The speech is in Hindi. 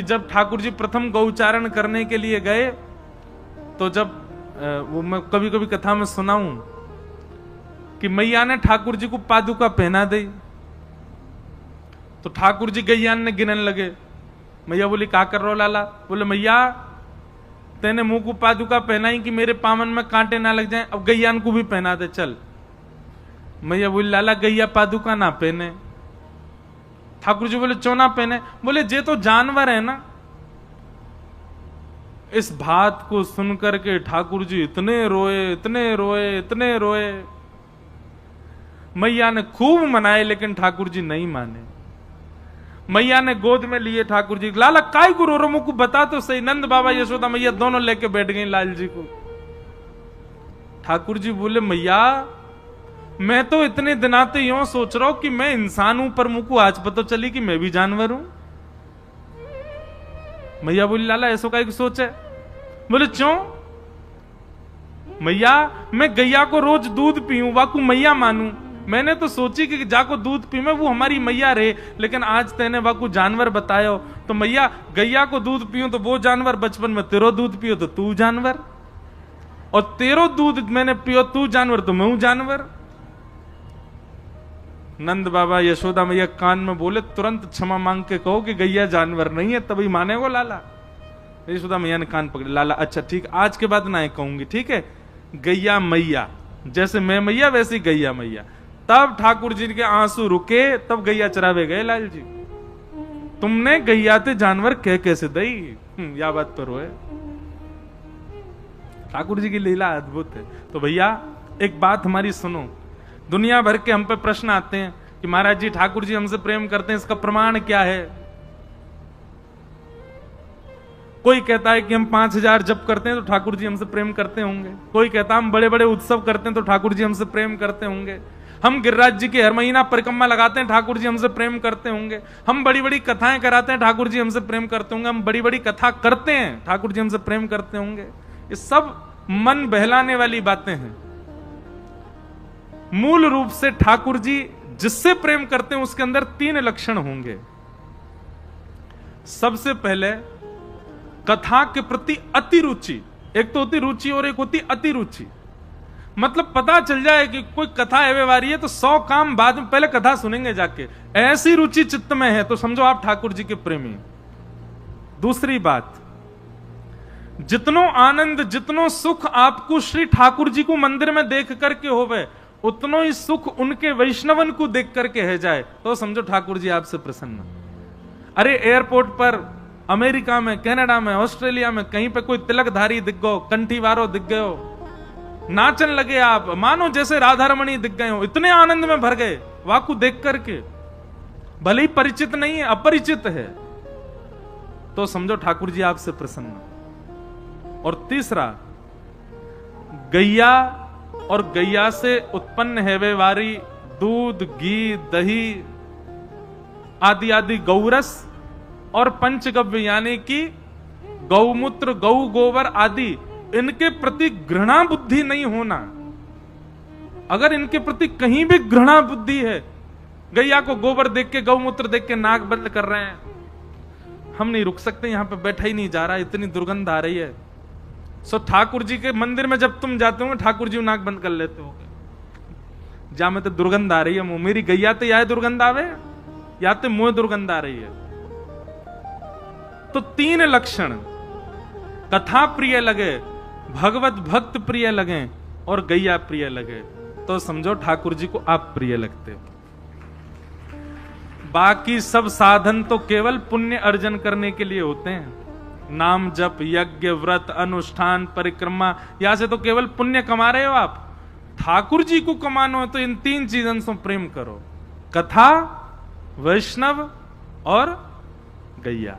जब ठाकुर जी प्रथम गौचारण करने के लिए गए तो जब वो मैं कभी कभी कथा में सुनाऊं कि मैया ने ठाकुर जी को पादुका पहना दी, तो ठाकुर जी गैयान ने गिनन लगे। मैया बोली का कर रहो लाला? बोले मैया तेने मुंह को पादुका पहनाई कि मेरे पावन में कांटे ना लग जाएं, अब गैयान को भी पहना दे चल। मैया बोली लाला गैया पादुका ना पहने। ठाकुर जी बोले क्यों ना पहने? बोले जे तो जानवर है ना। इस बात को सुनकर के ठाकुर जी इतने रोए, इतने रोए, इतने रोए। मैया ने खूब मनाए लेकिन ठाकुर जी नहीं माने। मैया ने गोद में लिए ठाकुर जी, लाला काय को रो रहे मुझको बता तो सही। नंद बाबा यशोदा मैया दोनों लेके बैठ गई लाल जी को। ठाकुर जी बोले मैया मैं तो इतने दिनाते यूं सोच रहा हूं कि मैं इंसान हूं, पर मुझको आज पता चली कि मैं भी जानवर हूं। मैया बोली लाला ऐसा काय की सोच है? बोले क्यों? मैया मैं गैया को रोज दूध पीऊं, वाकू मैया मानू। मैंने तो सोची कि जाको दूध पी में वो हमारी मैया रहे, लेकिन आज तेने वाकू जानवर बतायो तो मैया गैया को दूध पीऊं तो वो जानवर, बचपन में तेरो दूध पियो तो तू जानवर, और तेरो दूध मैंने पियो तू जानवर तो मैं हूं जानवर। नंद बाबा यशोदा मैया कान में बोले तुरंत क्षमा मांग के कहो कि गैया जानवर नहीं है, तभी माने वो लाला। यशोदा मैया ने कान पकड़े, लाला अच्छा ठीक आज के बाद ना कहूंगी, ठीक है गैया मैया, जैसे मैं मैया वैसे गैया मैया। तब ठाकुर जी के आंसू रुके, तब गैया चरावे गए लाल जी। तुमने गैया ते जानवर कह कैसे दई, या बात पर रोए। ठाकुर जी की लीला अद्भुत है। तो भैया एक बात हमारी सुनो, दुनिया भर के हम पे प्रश्न आते हैं कि महाराज जी ठाकुर जी हमसे प्रेम करते हैं, इसका प्रमाण क्या है? कोई कहता है कि हम 5000 जप करते हैं तो ठाकुर जी हमसे प्रेम करते होंगे। कोई कहता है हम बड़े बड़े उत्सव करते हैं तो ठाकुर जी हमसे प्रेम करते होंगे। हम गिरिराज जी की हर महीना परिक्रमा लगाते हैं, ठाकुर जी हमसे प्रेम करते होंगे। हम बड़ी बड़ी कथाएं कराते हैं, ठाकुर जी हमसे प्रेम करते होंगे। हम बड़ी बड़ी कथा करते हैं, ठाकुर जी हमसे प्रेम करते होंगे। ये सब मन बहलाने वाली बातें हैं। मूल रूप से ठाकुर जी जिससे प्रेम करते हैं उसके अंदर 3 लक्षण होंगे। सबसे पहले कथा के प्रति अति रुचि। एक तो होती रुचि और एक होती अति रुचि। मतलब पता चल जाए कि कोई कथा एवेवारी है तो 100 काम बाद में, पहले कथा सुनेंगे जाके। ऐसी रुचि चित्त में है तो समझो आप ठाकुर जी के प्रेमी। दूसरी बात, जितनो आनंद जितनो सुख आपको श्री ठाकुर जी को मंदिर में देख करके होवे, उतनो ही सुख उनके वैष्णवन को देख करके है जाए तो समझो ठाकुर जी आपसे प्रसन्न। अरे एयरपोर्ट पर अमेरिका में, कनाडा में, ऑस्ट्रेलिया में कहीं पे कोई तिलकधारी दिख गयो, कंठी वारो दिख गयो, नाचन लगे आप, मानो जैसे राधा रमणी दिख गए हो, इतने आनंद में भर गए वाकू देख करके। भले ही परिचित नहीं है, अपरिचित है, तो समझो ठाकुर जी आपसे प्रसन्न। और तीसरा, गैया और गैया से उत्पन्न हेवे वारी दूध, घी, दही आदि आदि गौरस और पंचगव्य यानी कि गौमूत्र, गौ गोबर आदि, इनके प्रति घृणा बुद्धि नहीं होना। अगर इनके प्रति कहीं भी घृणा बुद्धि है, गैया को गोबर देख के, गौमूत्र देख के नाक बंद कर रहे हैं, हम नहीं रुक सकते, यहां पे बैठा ही नहीं जा रहा, इतनी दुर्गंध आ रही है। सो ठाकुर जी के मंदिर में जब तुम जाते हो ठाकुर जी नाक बंद कर लेते हो, जा में तो दुर्गंध आ रही है, मुंह मेरी गैया तो या दुर्गंध आवे या तो मुंह दुर्गंध आ रही है। तो 3 लक्षण, कथा प्रिय लगे, भगवत भक्त प्रिय लगे और गैया प्रिय लगे, तो समझो ठाकुर जी को आप प्रिय लगते हो। बाकी सब साधन तो केवल पुण्य अर्जन करने के लिए होते हैं। नाम जप, यज्ञ, व्रत, अनुष्ठान, परिक्रमा, यहां से तो केवल पुण्य कमा रहे हो आप। ठाकुर जी को कमानो है तो इन 3 चीजों से प्रेम करो, कथा, वैष्णव और गैया।